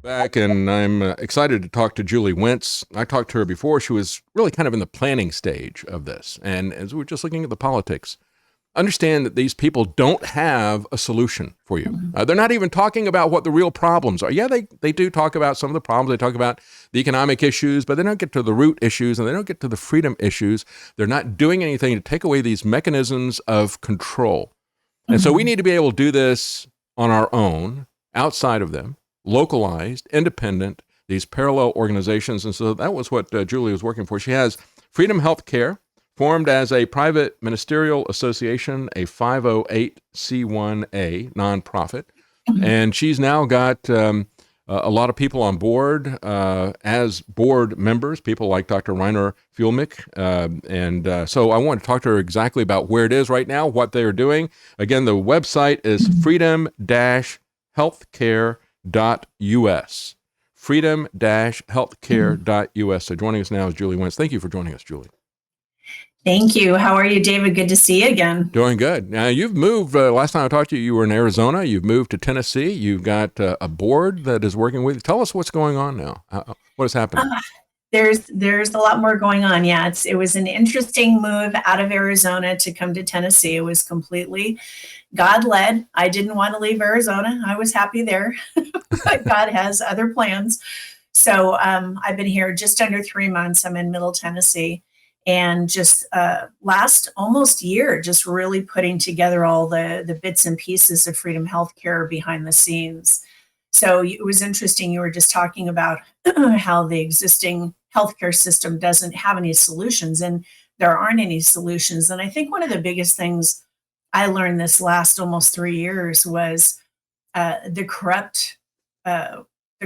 Back, and I'm excited to talk to Julie Wentz. I talked to her before. She was really kind of in the planning stage of this. And as we're just looking at the politics, understand that these people don't have a solution for you. They're not even talking about what the real problems are. Yeah, they do talk about some of the problems. They talk about the economic issues, but they don't get to the root issues and they don't get to the freedom issues. They're not doing anything to take away these mechanisms of control. And so we need to be able to do this on our own, outside of them, localized, independent, these parallel organizations. And so that was what Julie was working for. She has Freedom Healthcare, formed as a private ministerial association, a 508c1a nonprofit. And she's now got a lot of people on board as board members, people like Dr. Rainer Fuelmick. So I want to talk to her exactly about where it is right now, what they're doing. Again, the website is freedom-healthcare.us. freedom-healthcare.us. So joining us now is Julie Wentz. Thank you for joining us, Julie. Thank you. How are you, David? Good to see you again. Doing good. Now, you've moved, last time I talked to you, you were in Arizona. You've moved to Tennessee. You've got a board that is working with you. Tell us what's going on now. What is happening? There's a lot more going on. Yeah, it was an interesting move out of Arizona to come to Tennessee. It was completely God-led. I didn't want to leave Arizona. I was happy there, but God has other plans. So I've been here just under 3 months. I'm in Middle Tennessee. And just last almost year, just really putting together all the bits and pieces of Freedom Healthcare behind the scenes. So it was interesting. You were just talking about how the existing healthcare system doesn't have any solutions, and there aren't any solutions. And I think one of the biggest things I learned this last almost 3 years was the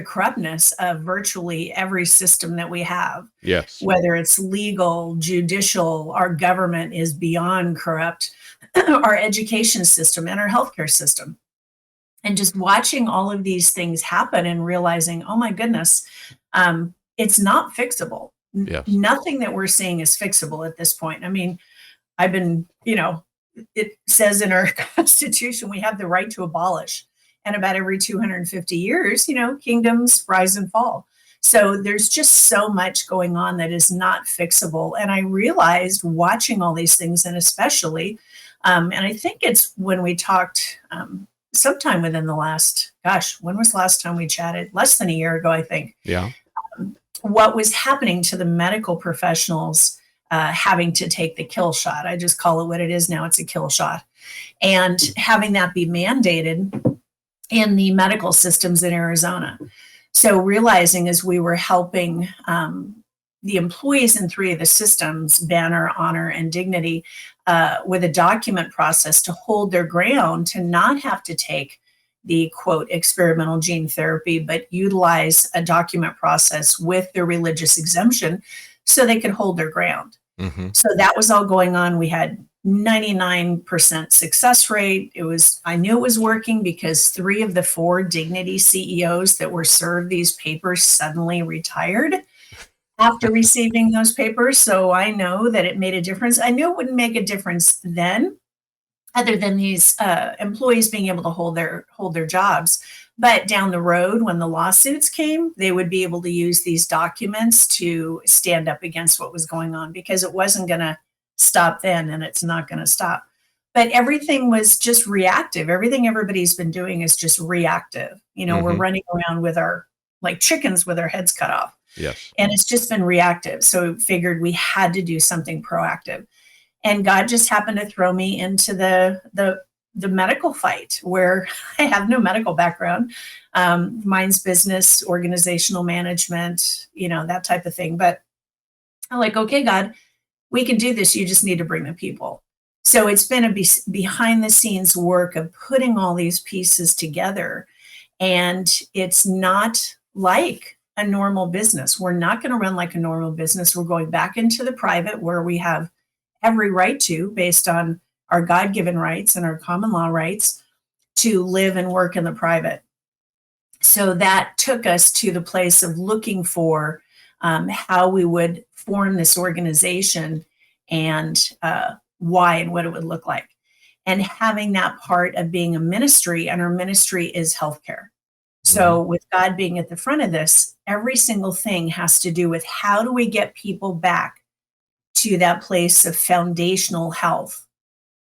corruptness of virtually every system that we have. Yes. Whether it's legal, judicial, our government is beyond corrupt, our education system and our healthcare system. And just watching all of these things happen and realizing, oh my goodness, it's not fixable. Yes. Nothing that we're seeing is fixable at this point. I mean, it says in our Constitution, we have the right to abolish. And about every 250 years, kingdoms rise and fall. So there's just so much going on that is not fixable. And I realized watching all these things, and especially, and I think it's when we talked sometime within the last, when was the last time we chatted? Less than a year ago, I think. Yeah. What was happening to the medical professionals having to take the kill shot. I just call it what it is now. It's a kill shot. And having that be mandated in the medical systems in Arizona. So realizing as we were helping the employees in 3 of the systems, Banner, Honor, and Dignity, with a document process to hold their ground, to not have to take the quote experimental gene therapy, but utilize a document process with their religious exemption so they could hold their ground. Mm-hmm. So that was all going on. We had 99% success rate. I knew it was working because 3 of the 4 Dignity CEOs that were served these papers suddenly retired after receiving those papers. So I know that it made a difference. I knew it wouldn't make a difference then, other than these employees being able to hold their jobs. But down the road, when the lawsuits came, they would be able to use these documents to stand up against what was going on, because it wasn't going to stop then, and it's not going to stop. But everything was just reactive. Everything everybody's been doing is just reactive. We're running around like chickens with our heads cut off. Yes. And it's just been reactive. So figured we had to do something proactive. And God just happened to throw me into the medical fight, where I have no medical background. Mine's business, organizational management, that type of thing. But I'm like, okay, God, we can do this. You just need to bring the people. So it's been a behind the scenes work of putting all these pieces together. And it's not like a normal business. We're not going to run like a normal business. We're going back into the private, where we have every right to, based on our God-given rights and our common law rights, to live and work in the private. So that took us to the place of looking for how we would form this organization, and why and what it would look like. And having that part of being a ministry, and our ministry is healthcare. So with God being at the front of this, every single thing has to do with how do we get people back to that place of foundational health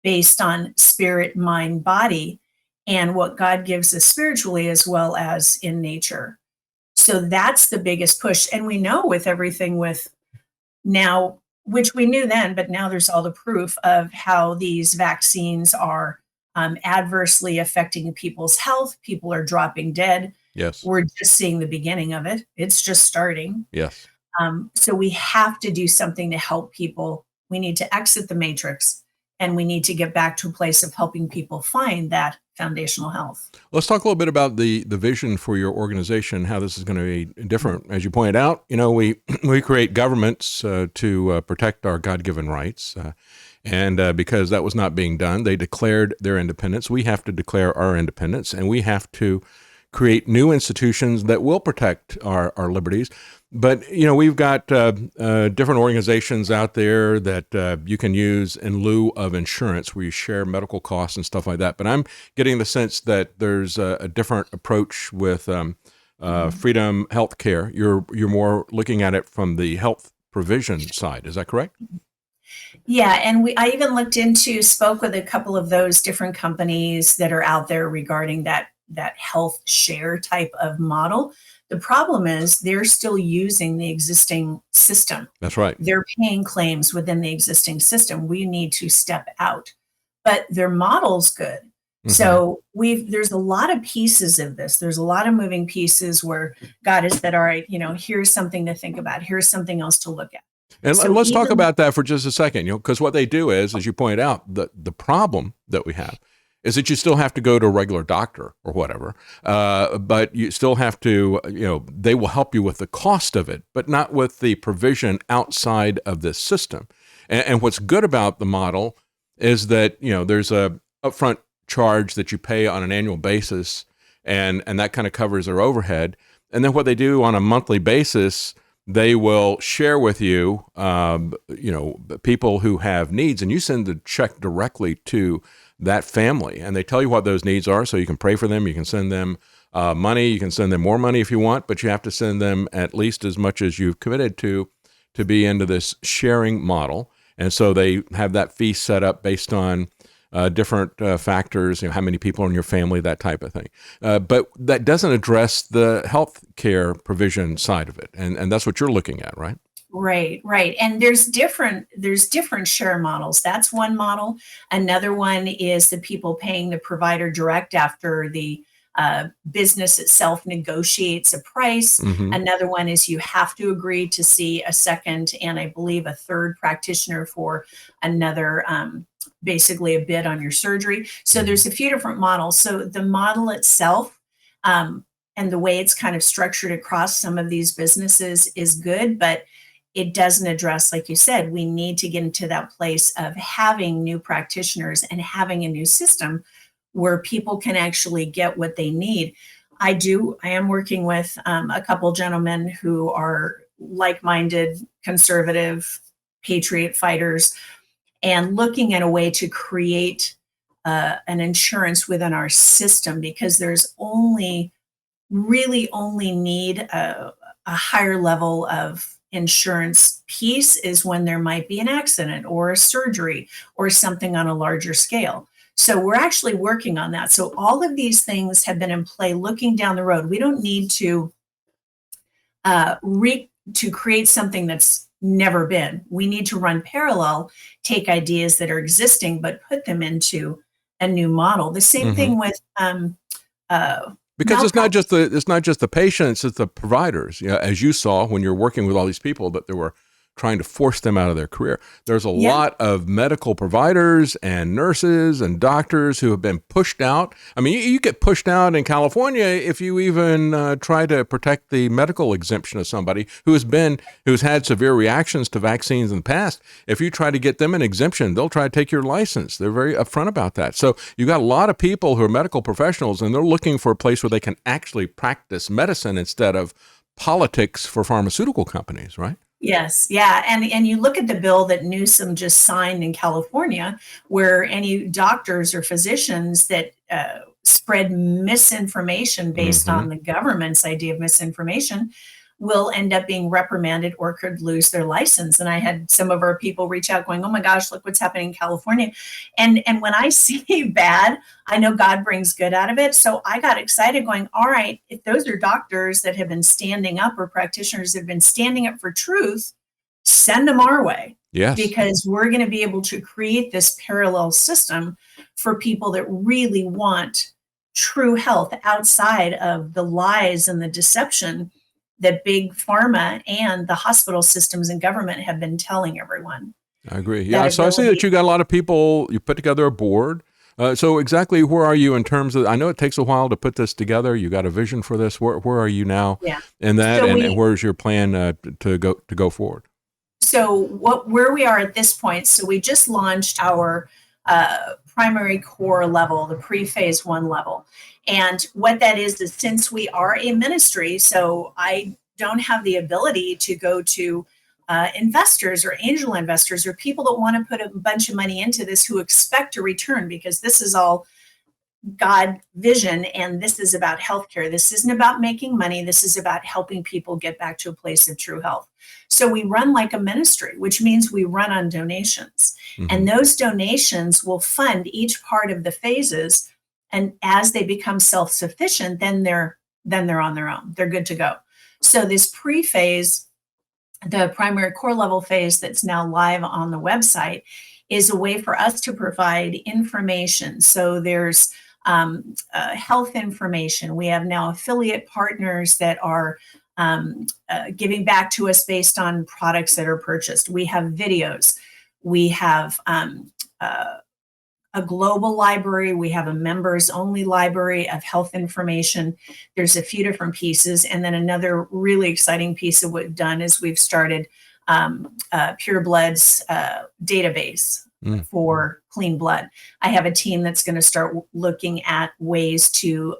based on spirit, mind, body, and what God gives us spiritually as well as in nature. So that's the biggest push. And we know with everything with now, which we knew then, but now there's all the proof of how these vaccines are adversely affecting people's health. People are dropping dead. Yes. We're just seeing the beginning of it. It's just starting. Yes. So we have to do something to help people. We need to exit the matrix, and we need to get back to a place of helping people find that foundational health. Let's talk a little bit about the vision for your organization, how this is going to be different. As you pointed out, we create governments to protect our God-given rights. And because that was not being done, they declared their independence. We have to declare our independence, and we have to create new institutions that will protect our liberties. But, we've got different organizations out there that you can use in lieu of insurance where you share medical costs and stuff like that. But I'm getting the sense that there's a different approach with Freedom Healthcare. You're more looking at it from the health provision side. Is that correct? Yeah, and I even spoke with a couple of those different companies that are out there regarding that health share type of model. The problem is they're still using the existing system. That's right. They're paying claims within the existing system. We need to step out, but their model's good. So there's a lot of pieces of this. There's a lot of moving pieces where God has said, all right, here's something to think about. Here's something else to look at. And let's talk about that for just a second, because what they do is, as you point out, the problem that we have is that you still have to go to a regular doctor or whatever, but you still have to, they will help you with the cost of it, but not with the provision outside of this system. And what's good about the model is that, there's a upfront charge that you pay on an annual basis, and that kind of covers their overhead. And then what they do on a monthly basis, they will share with you, people who have needs, and you send the check directly to that family, and they tell you what those needs are, so you can pray for them. You can send them money. You can send them more money if you want, but you have to send them at least as much as you've committed to be into this sharing model. And so they have that fee set up based on different factors, how many people in your family, that type of thing. But that doesn't address the health care provision side of it, and that's what you're looking at, right? Right. And there's different share models. That's one model. Another one is the people paying the provider direct after the business itself negotiates a price. Another one is you have to agree to see a second and I believe a third practitioner for another, basically a bid on your surgery. So there's a few different models. So the model itself, and the way it's kind of structured across some of these businesses is good, but it doesn't address, like you said, we need to get into that place of having new practitioners and having a new system where people can actually get what they need. I am working with a couple gentlemen who are like-minded, conservative, patriot fighters, and looking at a way to create an insurance within our system, because there's only need a higher level of insurance piece is when there might be an accident or a surgery or something on a larger scale. So we're actually working on that. So all of these things have been in play looking down the road. We don't need to create something that's never been. We need to run parallel, take ideas that are existing, but put them into a new model. The same thing with because it's not just the patients, it's the providers. As you saw when you're working with all these people that they were trying to force them out of their career. There's a lot of medical providers and nurses and doctors who have been pushed out. I mean, you get pushed out in California if you even try to protect the medical exemption of somebody who's had severe reactions to vaccines in the past. If you try to get them an exemption, they'll try to take your license. They're very upfront about that. So you've got a lot of people who are medical professionals, and they're looking for a place where they can actually practice medicine instead of politics for pharmaceutical companies, right? Yes. Yeah. And you look at the bill that Newsom just signed in California, where any doctors or physicians that spread misinformation based on the government's idea of misinformation will end up being reprimanded or could lose their license. And I had some of our people reach out going, oh my gosh, look what's happening in California. And when I see bad, I know God brings good out of it. So I got excited going, all right, if those are doctors that have been standing up or practitioners that have been standing up for truth, send them our way. Yes. Because we're going to be able to create this parallel system for people that really want true health outside of the lies and the deception that big pharma and the hospital systems and government have been telling everyone. I agree. Yeah. So I see that you got a lot of people, you put together a board. So exactly where are you in terms of, I know it takes a while to put this together. You got a vision for this. Where are you now in that? So and where's your plan to go forward? So where we are at this point, so we just launched our primary core level, the pre-phase 1 level. And what that is since we are a ministry, so I don't have the ability to go to investors or angel investors or people that want to put a bunch of money into this who expect a return, because this is all God vision and this is about healthcare. This isn't about making money. This is about helping people get back to a place of true health. So we run like a ministry, which means we run on donations. And those donations will fund each part of the phases. And as they become self-sufficient, then they're on their own. They're good to go. So this pre-phase, the primary core level phase that's now live on the website, is a way for us to provide information. So there's health information. We have now affiliate partners that are giving back to us based on products that are purchased. We have videos. We have a global library. We have a members only library of health information. There's a few different pieces. And then another really exciting piece of what we've done is we've started Pure Blood's database for clean blood. I have a team that's going to start looking at ways to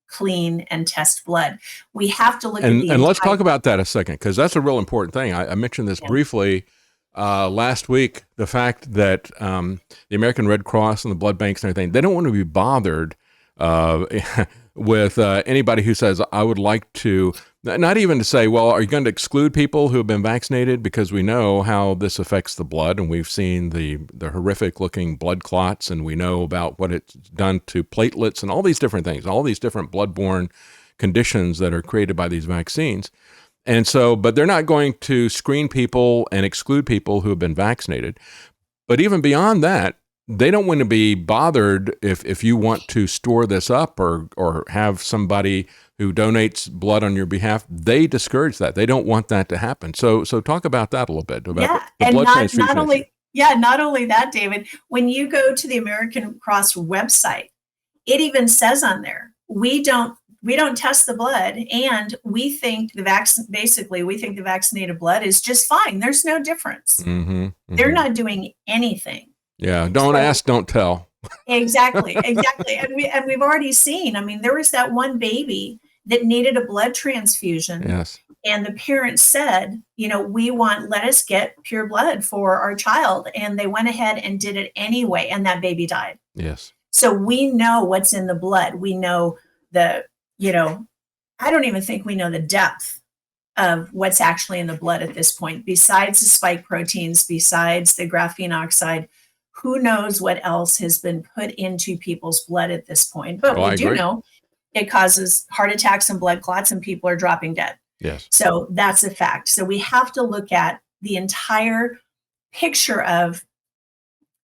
clean and test blood. We have to look at the let's talk about that a second, because that's a real important thing. I mentioned this briefly last week, the fact that the American Red Cross and the blood banks and everything, they don't want to be bothered with anybody who says, I would like to, not even to say, well, are you going to exclude people who have been vaccinated? Because we know how this affects the blood, and we've seen the horrific looking blood clots, and we know about what it's done to platelets and all these different things, all these different bloodborne conditions that are created by these vaccines. And so, but they're not going to screen people and exclude people who have been vaccinated. But even beyond that, they don't want to be bothered if you want to store this up or have somebody who donates blood on your behalf. They discourage that. They don't want that to happen. So talk about that a little bit, about the blood transfusion. Not only that, David, when you go to the American Cross website, it even says on there, we don't test the blood, and we think the vaccinated blood is just fine. There's no difference. They're not doing anything. Yeah, don't ask, don't tell. Exactly. And we've already seen, I mean, there was that one baby that needed a blood transfusion. Yes. And the parents said, let us get pure blood for our child. And they went ahead and did it anyway. And that baby died. Yes. So we know what's in the blood. We know I don't even think we know the depth of what's actually in the blood at this point, besides the spike proteins, besides the graphene oxide. Who knows what else has been put into people's blood at this point? But we do know it causes heart attacks and blood clots, and people are dropping dead. Yes. So that's a fact. So we have to look at the entire picture of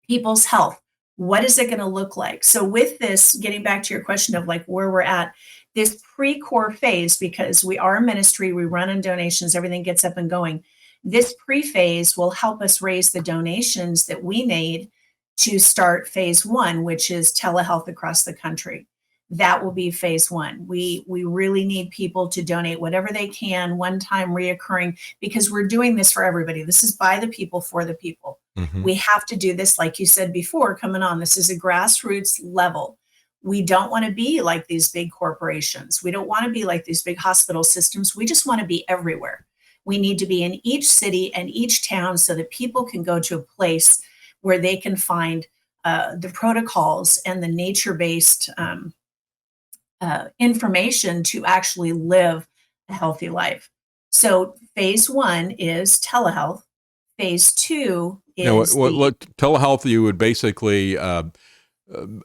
people's health. What is it going to look like? So with this, getting back to your question of like where we're at, this pre-core phase, because we are a ministry, we run on donations, everything gets up and going. This pre-phase will help us raise the donations that we need to start phase 1, which is telehealth across the country. That will be phase 1. We really need people to donate whatever they can, one time reoccurring, because we're doing this for everybody. This is by the people, for the people. We have to do this, like you said before, coming on. This is a grassroots level. We don't want to be like these big corporations. We don't want to be like these big hospital systems. We just want to be everywhere. We need to be in each city and each town so that people can go to a place where they can find the protocols and the nature-based information to actually live a healthy life. So phase one is telehealth. Phase two Now, is the telehealth, you would basically,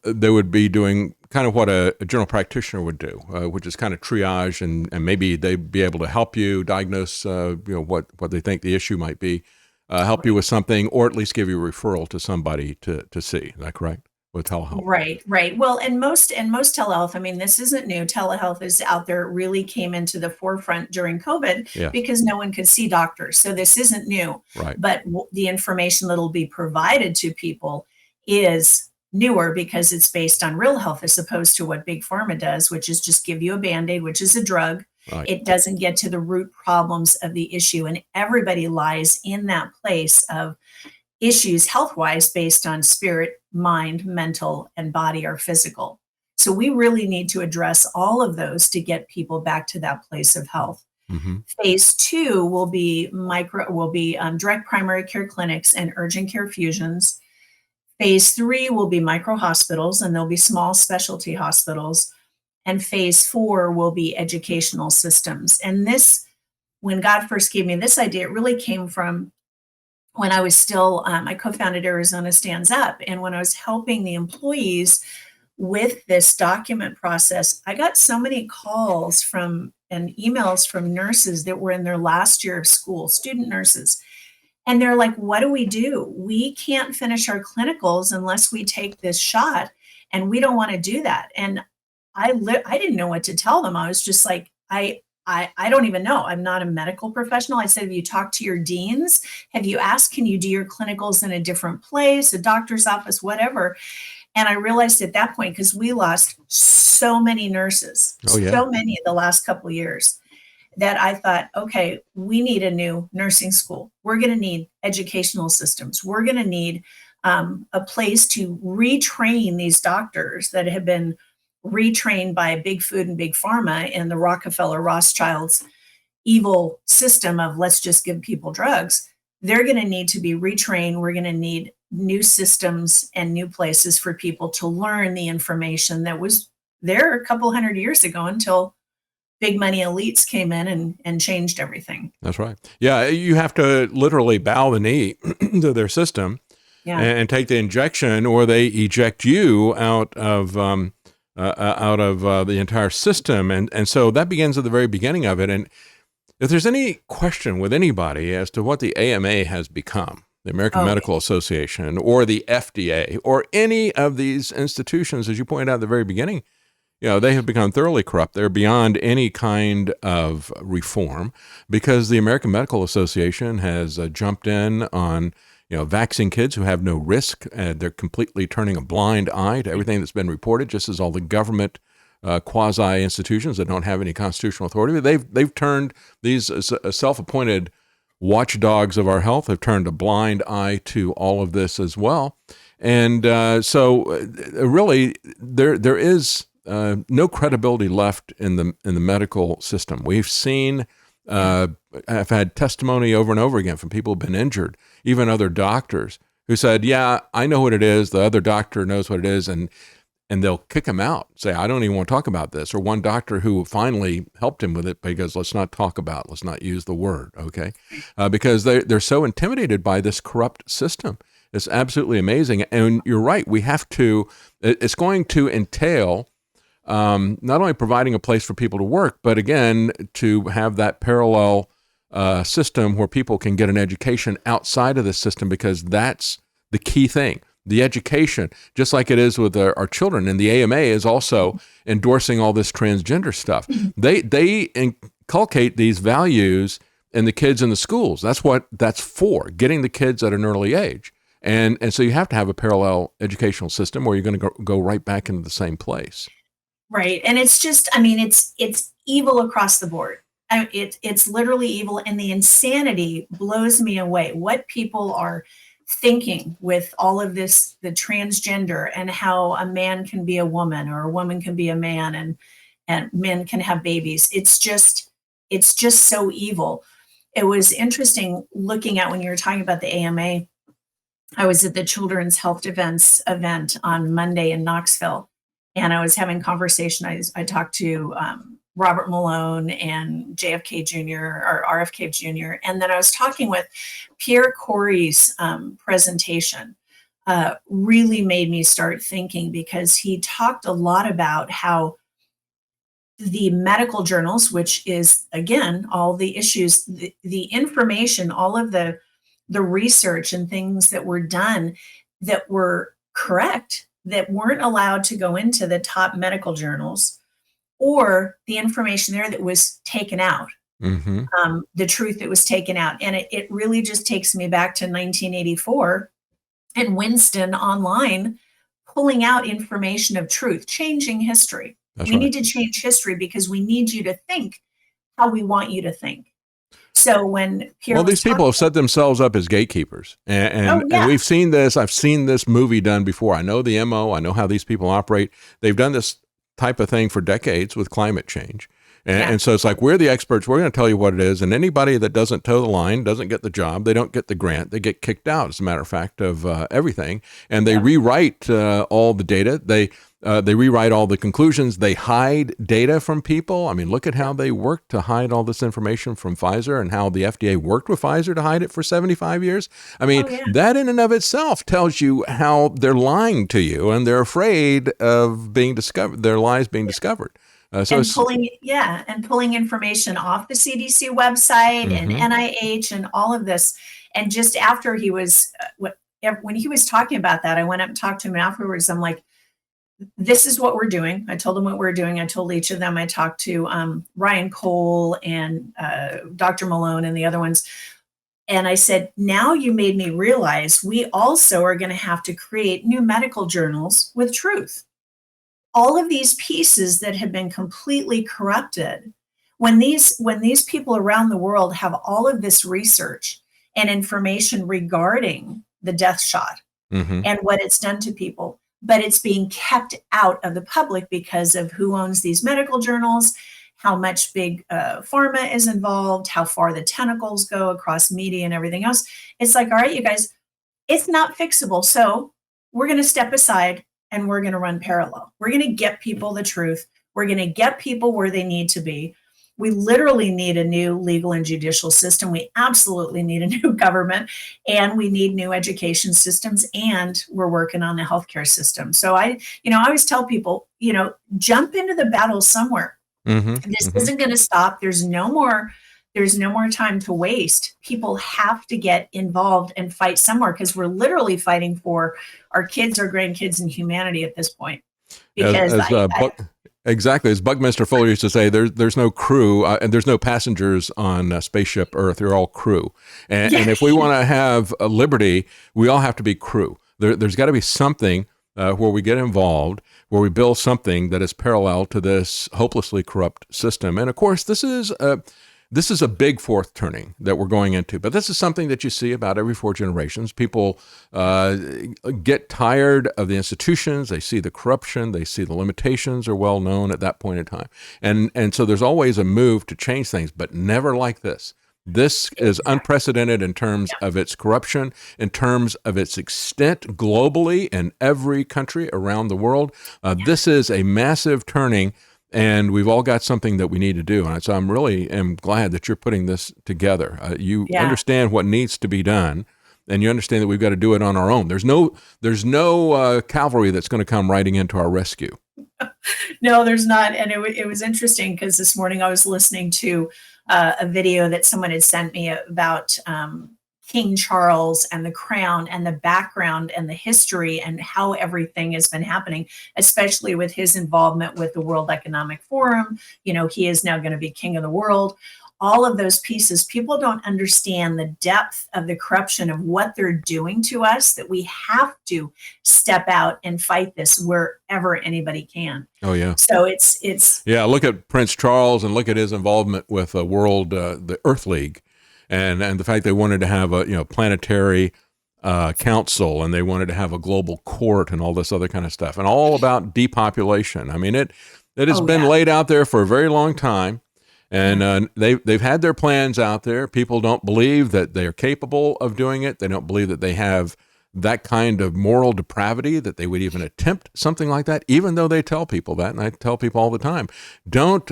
they would be doing kind of what a general practitioner would do, which is kind of triage, and maybe they'd be able to help you diagnose, what they think the issue might be, help you with something, or at least give you a referral to somebody to see. Is that correct? With telehealth. Right. Well, and most telehealth, I mean, this isn't new. Telehealth is out there. It really came into the forefront during COVID Yeah. because no one could see doctors. So this isn't new. Right. But the information that'll be provided to people is newer because it's based on real health as opposed to what Big Pharma does, which is just give you a Band-Aid, which is a drug. Right. It doesn't get to the root problems of the issue. And everybody lies in that place of issues health-wise based on spirit, mind, mental, and body or physical. So we really need to address all of those to get people back to that place of health. Mm-hmm. Phase two will be direct primary care clinics and urgent care fusions. Phase three will be micro hospitals, and there'll be small specialty hospitals. And phase four will be educational systems. And this, when God first gave me this idea, it really came from when I was still, I co-founded Arizona Stands Up. And when I was helping the employees with this document process, I got so many calls and emails from nurses that were in their last year of school, student nurses. And they're like, what do? We can't finish our clinicals unless we take this shot. And we don't want to do that. And I didn't know what to tell them. I was just like, I don't even know. I'm not a medical professional. I said, have you talked to your deans? Have you asked, can you do your clinicals in a different place, a doctor's office, whatever? And I realized at that point, because we lost so many nurses, so many in the last couple of years, that I thought, okay, we need a new nursing school. We're going to need educational systems. We're going to need a place to retrain these doctors that have been retrained by Big Food and Big Pharma and the Rockefeller Rothschilds evil system of let's just give people drugs. They're going to need to be retrained. We're going to need new systems and new places for people to learn the information that was there a couple hundred years ago until big money elites came in and changed everything. That's right. Yeah, you have to literally bow the knee to their system and take the injection, or they eject you out of the entire system. And so that begins at the very beginning of it. And if there's any question with anybody as to what the AMA has become, the American Medical Association or the FDA or any of these institutions, as you pointed out at the very beginning, they have become thoroughly corrupt. They're beyond any kind of reform because the American Medical Association has jumped in on vaccine kids who have no risk. They're completely turning a blind eye to everything that's been reported, just as all the government quasi institutions that don't have any constitutional authority. They've turned these self-appointed watchdogs of our health have turned a blind eye to all of this as well. And so really there is no credibility left in the medical system. We've seen I've had testimony over and over again from people who've been injured, even other doctors who said, yeah, I know what it is. The other doctor knows what it is. And they'll kick him out, say, I don't even want to talk about this. Or one doctor who finally helped him with it because let's not use the word. Okay. Because they're so intimidated by this corrupt system. It's absolutely amazing. And you're right. It's going to entail not only providing a place for people to work, but again, to have that parallel system where people can get an education outside of the system, because that's the key thing. The education, just like it is with our children, and the AMA is also endorsing all this transgender stuff. They inculcate these values in the kids in the schools. That's what that's for, getting the kids at an early age. And so you have to have a parallel educational system where you're going to go right back into the same place. Right. And it's just, it's evil across the board. It's literally evil. And the insanity blows me away. What people are thinking with all of this, the transgender, and how a man can be a woman or a woman can be a man, and men can have babies. It's just so evil. It was interesting looking at when you were talking about the AMA. I was at the Children's Health event on Monday in Knoxville. and I was having conversation. I talked to Robert Malone and JFK Jr. or RFK Jr. And then I was talking with Pierre Corey's presentation. Really made me start thinking, because he talked a lot about how the medical journals, which is, again, all the issues, the information, all of the research and things that were done that were correct, that weren't allowed to go into the top medical journals, or the information there that was taken out, the truth that was taken out. And it really just takes me back to 1984 and Winston online pulling out information of truth, changing history. We need to change history because we need you to think how we want you to think. So when these people have set themselves up as gatekeepers, and we've seen this. I've seen this movie done before. I know the MO. I know how these people operate. They've done this type of thing for decades with climate change. And so it's like, we're the experts. We're going to tell you what it is. And anybody that doesn't toe the line doesn't get the job. They don't get the grant. They get kicked out, as a matter of fact, of everything. And they rewrite all the data. They rewrite all the conclusions. They hide data from people. I mean, look at how they worked to hide all this information from Pfizer, and how the FDA worked with Pfizer to hide it for 75 years. I mean, that in and of itself tells you how they're lying to you, and they're afraid of being discovered, their lies being discovered. Pulling information off the CDC website and NIH and all of this. And just after he was, when he was talking about that, I went up and talked to him afterwards. I'm like, this is what we're doing. I told them what we're doing. I told each of them. I talked to Ryan Cole and Dr. Malone and the other ones. And I said, now you made me realize we also are going to have to create new medical journals with truth. All of these pieces that have been completely corrupted, when these people around the world have all of this research and information regarding the death shot and what it's done to people, but it's being kept out of the public because of who owns these medical journals, how much big pharma is involved, how far the tentacles go across media and everything else. It's like, all right, you guys, it's not fixable. So we're going to step aside and we're going to run parallel. We're going to get people the truth. We're going to get people where they need to be. We literally need a new legal and judicial system. We absolutely need a new government, and we need new education systems, and we're working on the healthcare system. So I always tell people, jump into the battle somewhere. This isn't going to stop. There's no more time to waste. People have to get involved and fight somewhere, because we're literally fighting for our kids, our grandkids, and humanity at this point. Because exactly, as Buckminster Fuller used to say, there's no crew and there's no passengers on Spaceship Earth. They're all crew. And if we want to have a liberty, we all have to be crew. There's got to be something where we get involved, where we build something that is parallel to this hopelessly corrupt system. And of course, this is a big fourth turning that we're going into, but this is something that you see about every 4 generations. People get tired of the institutions. They see the corruption. They see the limitations are well known at that point in time. And so there's always a move to change things, but never like this. This is unprecedented in terms of its corruption, in terms of its extent globally in every country around the world. This is a massive turning, and we've all got something that we need to do. And so I'm really glad that you're putting this together. You understand what needs to be done, and you understand that we've got to do it on our own. There's no cavalry that's going to come riding into our rescue. No, there's not. And it was interesting, because this morning I was listening to a video that someone had sent me about King Charles and the crown and the background and the history and how everything has been happening, especially with his involvement with the World Economic Forum. He is now going to be king of the world. All of those pieces, people don't understand the depth of the corruption of what they're doing to us, that we have to step out and fight this wherever anybody can. Oh, yeah. So it's look at Prince Charles and look at his involvement with the Earth League, and the fact they wanted to have a planetary council, and they wanted to have a global court and all this other kind of stuff, and all about depopulation. I mean, it has been laid out there for a very long time. And they've had their plans out there. People don't believe that they are capable of doing it. They don't believe that they have that kind of moral depravity that they would even attempt something like that, even though they tell people that. And I tell people all the time, don't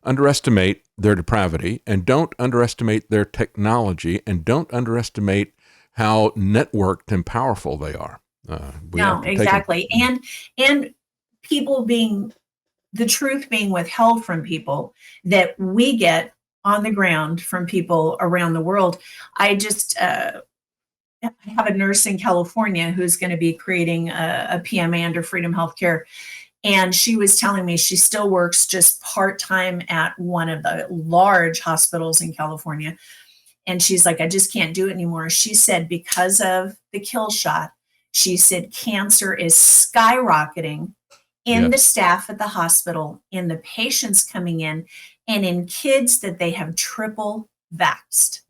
underestimate their depravity, and don't underestimate their technology, and don't underestimate how networked and powerful they are. No, exactly. And people being, the truth being withheld from people that we get on the ground from people around the world. I just have a nurse in California who's going to be creating a PMA under Freedom Healthcare. And she was telling me she still works just part-time at one of the large hospitals in California. And she's like, I just can't do it anymore. She said, because of the kill shot, she said, cancer is skyrocketing in the staff at the hospital, in the patients coming in, and in kids that they have triple vaxxed.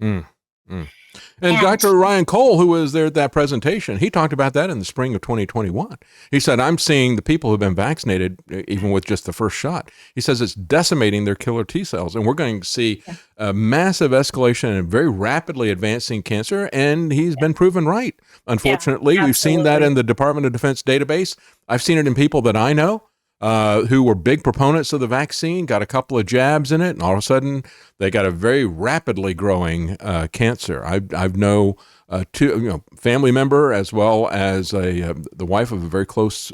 And Dr. Ryan Cole, who was there at that presentation, he talked about that in the spring of 2021. He said, I'm seeing the people who've been vaccinated, even with just the first shot. He says it's decimating their killer T cells. And we're going to see a massive escalation and very rapidly advancing cancer. And he's been proven right. Unfortunately, we've seen that in the Department of Defense database. I've seen it in people that I know who were big proponents of the vaccine, got a couple of jabs in it, and all of a sudden they got a very rapidly growing cancer. I've know two, family member as well as the wife of a very close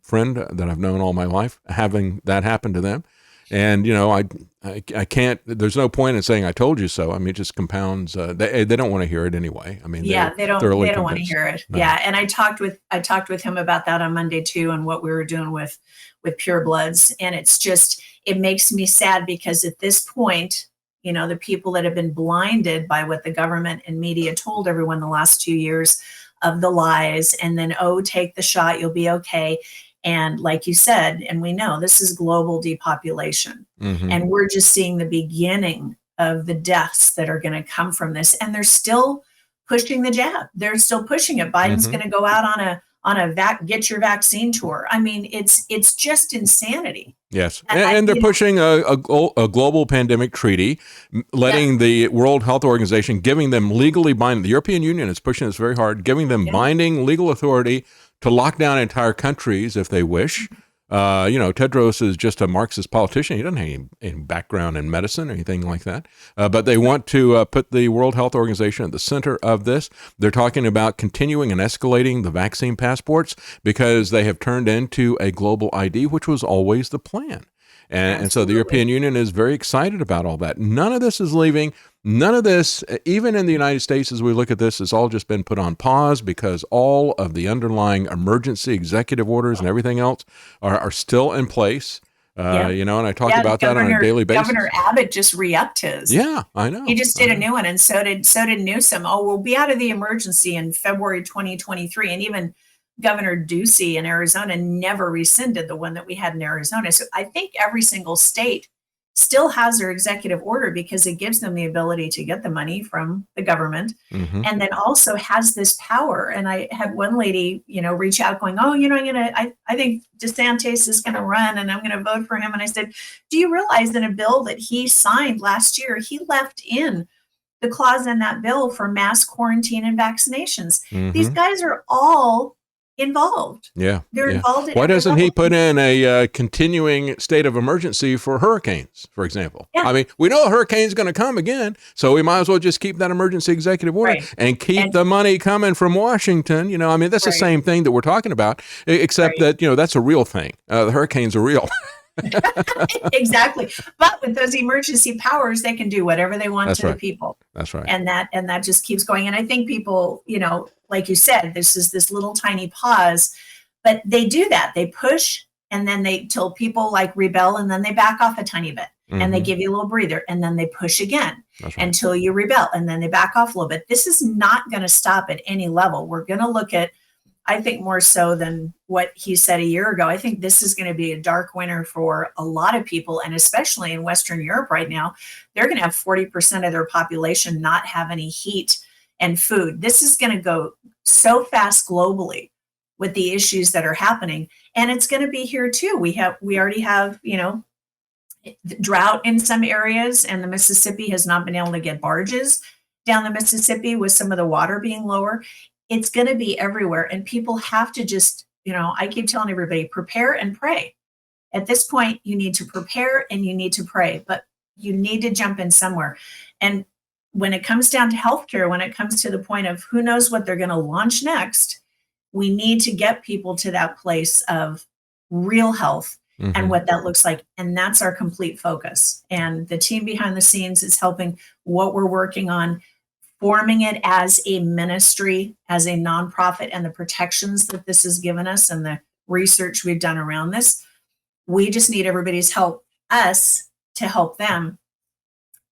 friend that I've known all my life, having that happen to them. And I can't. There's no point in saying I told you so. I mean, it just compounds. They don't want to hear it anyway. I mean, they don't want to hear it. No. Yeah, and I talked with him about that on Monday too, and what we were doing with Pure Bloods, and it makes me sad because at this point, the people that have been blinded by what the government and media told everyone the last 2 years of the lies, and then take the shot, you'll be okay. And like you said, and we know this is global depopulation, and we're just seeing the beginning of the deaths that are going to come from this. And they're still pushing the jab. They're still pushing it. Biden's going to go out on a get your vaccine tour. I mean, it's just insanity. Yes. And they're pushing a global pandemic treaty, letting the World Health Organization, giving them legally binding, the European Union is pushing this very hard, giving them binding legal authority to lock down entire countries if they wish. Tedros is just a Marxist politician. He doesn't have any background in medicine or anything like that. But they want to put the World Health Organization at the center of this. They're talking about continuing and escalating the vaccine passports because they have turned into a global ID, which was always the plan. And so the European Union is very excited about all that. None of this is leaving. None of this, even in the United States, as we look at this, has all just been put on pause because all of the underlying emergency executive orders and everything else are still in place. And I talk about that on a daily basis. Governor Abbott just re-upped his. Yeah, I know. He just did a new one, and so did Newsom. Oh, we'll be out of the emergency in February 2023, and even Governor Ducey in Arizona never rescinded the one that we had in Arizona. So I think every single state still has their executive order because it gives them the ability to get the money from the government, and then also has this power. And I had one lady, reach out going, oh, I think DeSantis is going to run and I'm going to vote for him. And I said, do you realize in a bill that he signed last year, he left in the clause in that bill for mass quarantine and vaccinations? These guys are all involved. They're involved. Why doesn't he put in a continuing state of emergency for hurricanes, for example? I mean, we know a hurricane's going to come again, so we might as well just keep that emergency executive order and keep the money coming from Washington. That's the same thing that we're talking about, except that, that's a real thing. The hurricanes are real. Exactly. But with those emergency powers, they can do whatever they want to the people. That's right. And that just keeps going. And I think people, like you said, this is this little tiny pause, but they do that. They push and then till people like rebel and then they back off a tiny bit and they give you a little breather and then they push again until you rebel and then they back off a little bit. This is not going to stop at any level. We're going to look at, I think, more so than what he said a year ago. I think this is going to be a dark winter for a lot of people, and especially in Western Europe right now, they're going to have 40% of their population not have any heat and food. This is going to go so fast globally with the issues that are happening, and it's going to be here too. We already have, drought in some areas, and the Mississippi has not been able to get barges down the Mississippi with some of the water being lower. It's going to be everywhere. And people have to just, I keep telling everybody, prepare and pray. At this point, you need to prepare and you need to pray, but you need to jump in somewhere. And when it comes down to healthcare, when it comes to the point of who knows what they're going to launch next, we need to get people to that place of real health and what that looks like. And that's our complete focus. And the team behind the scenes is helping what we're working on, forming it as a ministry, as a nonprofit, and the protections that this has given us and the research we've done around this. We just need everybody's help, us to help them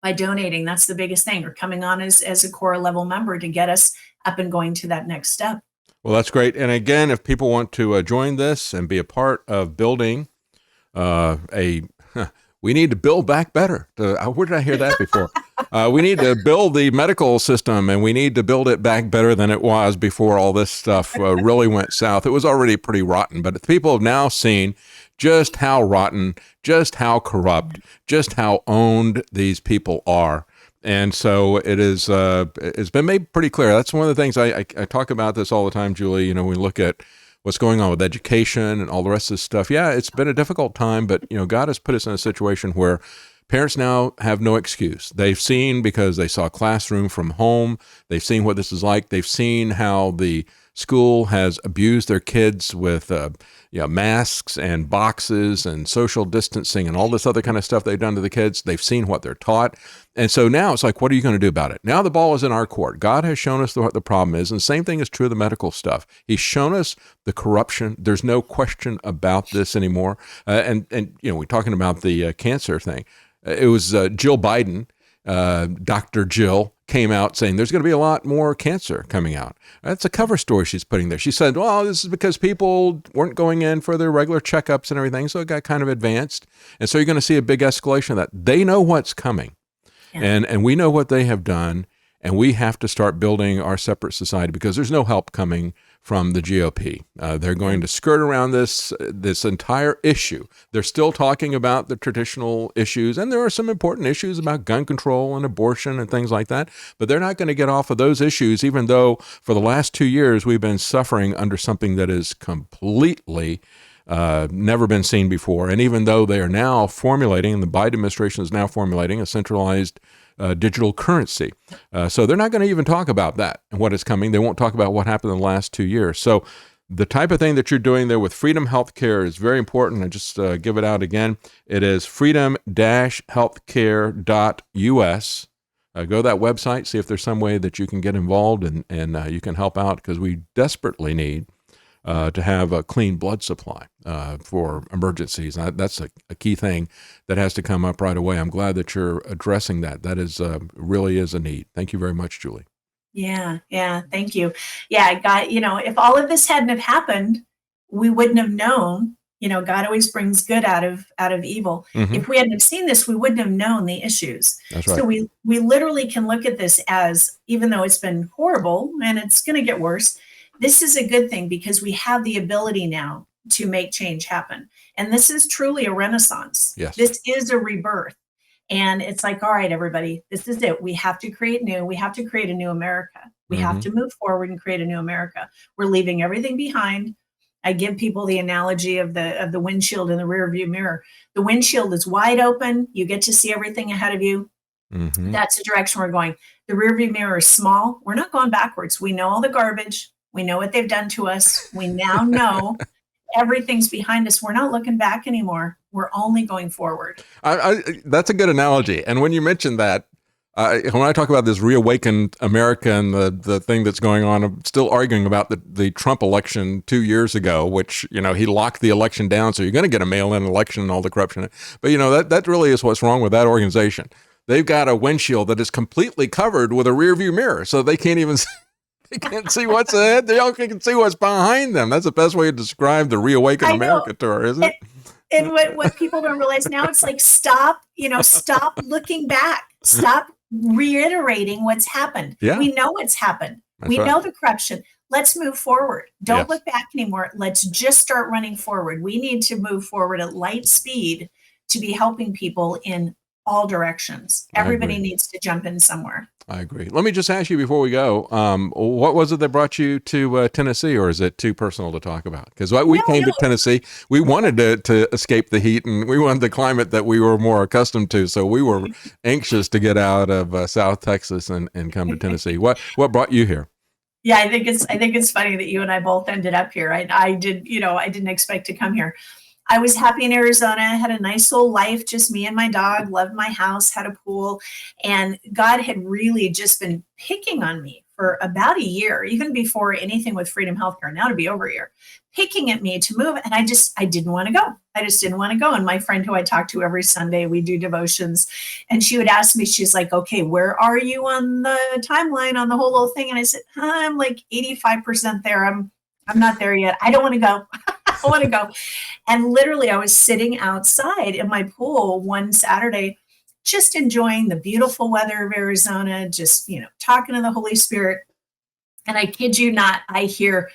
by donating. That's the biggest thing, or coming on as a core level member to get us up and going to that next step. Well, that's great. And again, if people want to join this and be a part of building we need to build back better. Where did I hear that before? We need to build the medical system, and we need to build it back better than it was before all this stuff really went south. It was already pretty rotten, but people have now seen just how rotten, just how corrupt, just how owned these people are. And so it's been made pretty clear. That's one of the things I talk about this all the time, Julie. We look at what's going on with education and all the rest of this stuff. Yeah, it's been a difficult time, but God has put us in a situation where parents now have no excuse. They've seen, because they saw classroom from home, they've seen what this is like. They've seen how the school has abused their kids with masks and boxes and social distancing and all this other kind of stuff they've done to the kids. They've seen what they're taught. And so now it's like, what are you going to do about it? Now the ball is in our court. God has shown us what the problem is. And the same thing is true of the medical stuff. He's shown us the corruption. There's no question about this anymore. And we're talking about the cancer thing. It was Jill Biden, Dr. Jill, came out saying there's going to be a lot more cancer coming out. That's a cover story she's putting there. She said, well, this is because people weren't going in for their regular checkups and everything, so it got kind of advanced. And so you're going to see a big escalation of that. They know what's coming, and we know what they have done, and we have to start building our separate society because there's no help coming from the GOP. They're going to skirt around this entire issue. They're still talking about the traditional issues, and there are some important issues about gun control and abortion and things like that, but they're not going to get off of those issues, even though for the last 2 years we've been suffering under something that is completely never been seen before. And even though they are now formulating, and the Biden administration is now formulating a centralized digital currency. So they're not going to even talk about that and what is coming. They won't talk about what happened in the last 2 years. So the type of thing that you're doing there with Freedom Healthcare is very important. I just give it out again. It is freedom-healthcare.us. Go to that website, see if there's some way that you can get involved and you can help out, because we desperately need to have a clean blood supply for emergencies. That's a key thing that has to come up right away. I'm glad that you're addressing that. That is really is a need. Thank you very much, Julie. Yeah, thank you. Yeah, God, if all of this hadn't have happened, we wouldn't have known. God always brings good out of evil. If we hadn't have seen this, we wouldn't have known the issues. That's right. So we literally can look at this as, even though it's been horrible and it's going to get worse, this is a good thing because we have the ability now to make change happen. And this is truly a renaissance. Yes. This is a rebirth. And it's like, all right, everybody, this is it. We have to create new. We have to create a new America. We have to move forward and create a new America. We're leaving everything behind. I give people the analogy of the windshield in the rear view mirror. The windshield is wide open. You get to see everything ahead of you. That's the direction we're going. The rear view mirror is small. We're not going backwards. We know all the garbage. We know what they've done to us. We now know everything's behind us. We're not looking back anymore. We're only going forward. That's a good analogy. And when you mentioned that, when I talk about this reawakened America and the thing that's going on, I'm still arguing about the Trump election 2 years ago, which, he locked the election down. So you're going to get a mail-in election and all the corruption. But, that really is what's wrong with that organization. They've got a windshield that is completely covered with a rear view mirror. So they can't even they can't see what's ahead. They all can see what's behind them. That's the best way to describe the Reawaken America tour, isn't it? And what people don't realize now, it's like, stop looking back. Stop reiterating what's happened. Yeah. We know what's happened. That's we right. know the corruption. Let's move forward. Don't Yes. look back anymore. Let's just start running forward. We need to move forward at light speed to be helping people in all directions. Everybody needs to jump in somewhere. I agree. Let me just ask you before we go, what was it that brought you to Tennessee, or is it too personal to talk about? Because we came to Tennessee, we wanted to escape the heat, and we wanted the climate that we were more accustomed to. So we were anxious to get out of South Texas and come to Tennessee. What brought you here? Yeah, I think it's funny that you and I both ended up here. I didn't expect to come here. I was happy in Arizona, had a nice little life, just me and my dog, loved my house, had a pool, and God had really just been picking on me for about a year, even before anything with Freedom Healthcare, now to be over a year, picking at me to move. And I didn't want to go. I just didn't want to go. And my friend who I talk to every Sunday, we do devotions, and she would ask me, she's like, okay, where are you on the timeline on the whole little thing? And I said, I'm like 85% there. I'm not there yet. I don't want to go. I want to go. And literally I was sitting outside in my pool one Saturday, just enjoying the beautiful weather of Arizona, just, talking to the Holy Spirit. And I kid you not, I hear,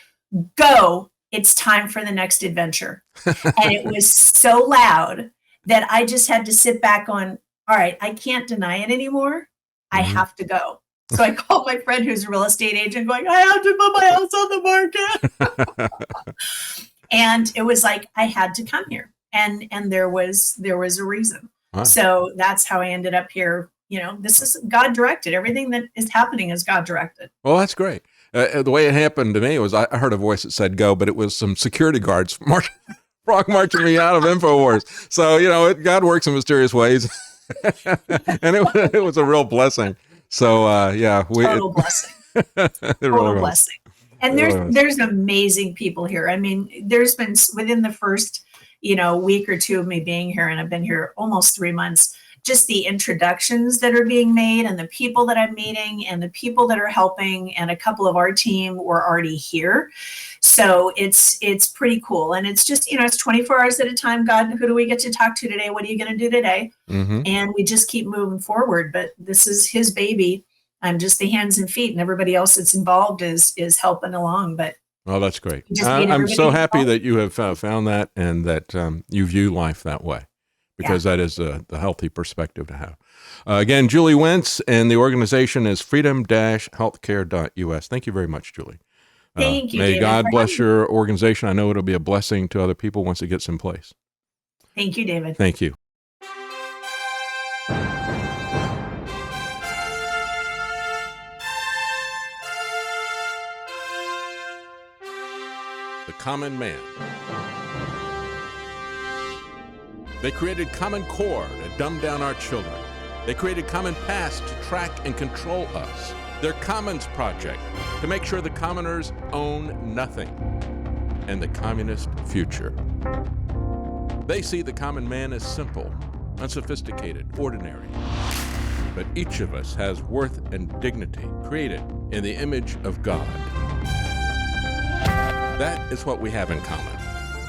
go, it's time for the next adventure. And it was so loud that I just had to sit back on, all right, I can't deny it anymore. I have to go. So I called my friend who's a real estate agent going, I have to put my house on the market. And it was like, I had to come here. And there was a reason. Wow. So that's how I ended up here. This is God directed. Everything that is happening is God directed. Well, that's great. The way it happened to me was I heard a voice that said go, but it was some security guards frog marching me out of InfoWars. So, God works in mysterious ways. And it was a real blessing. So, total blessing. Total blessing. And there's amazing people here. I mean, there's been within the first, week or two of me being here, and I've been here almost 3 months, just the introductions that are being made and the people that I'm meeting and the people that are helping, and a couple of our team were already here. So it's pretty cool. And it's just, it's 24 hours at a time. God, who do we get to talk to today? What are you going to do today? Mm-hmm. And we just keep moving forward. But this is his baby. I'm just the hands and feet, and everybody else that's involved is helping along. But well, that's great. I'm so happy that you have found that, and that you view life that way, because that is the healthy perspective to have. Again, Julie Wentz, and the organization is freedom-healthcare.us. Thank you very much, Julie. Thank you, May David, God bless your organization. I know it'll be a blessing to other people once it gets in place. Thank you, David. Thank you. The common man. They created Common Core to dumb down our children. They created Common Pass to track and control us. Their Commons Project to make sure the commoners own nothing. And the communist future. They see the common man as simple, unsophisticated, ordinary. But each of us has worth and dignity, created in the image of God. That is what we have in common.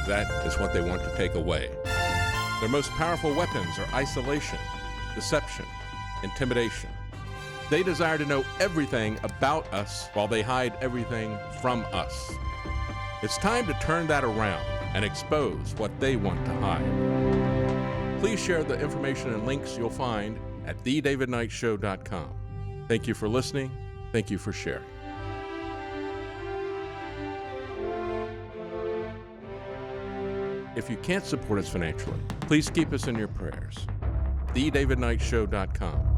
That is what they want to take away. Their most powerful weapons are isolation, deception, intimidation. They desire to know everything about us while they hide everything from us. It's time to turn that around and expose what they want to hide. Please share the information and links you'll find at davidknightshow.com. Thank you for listening. Thank you for sharing. If you can't support us financially, please keep us in your prayers. davidknightshow.com.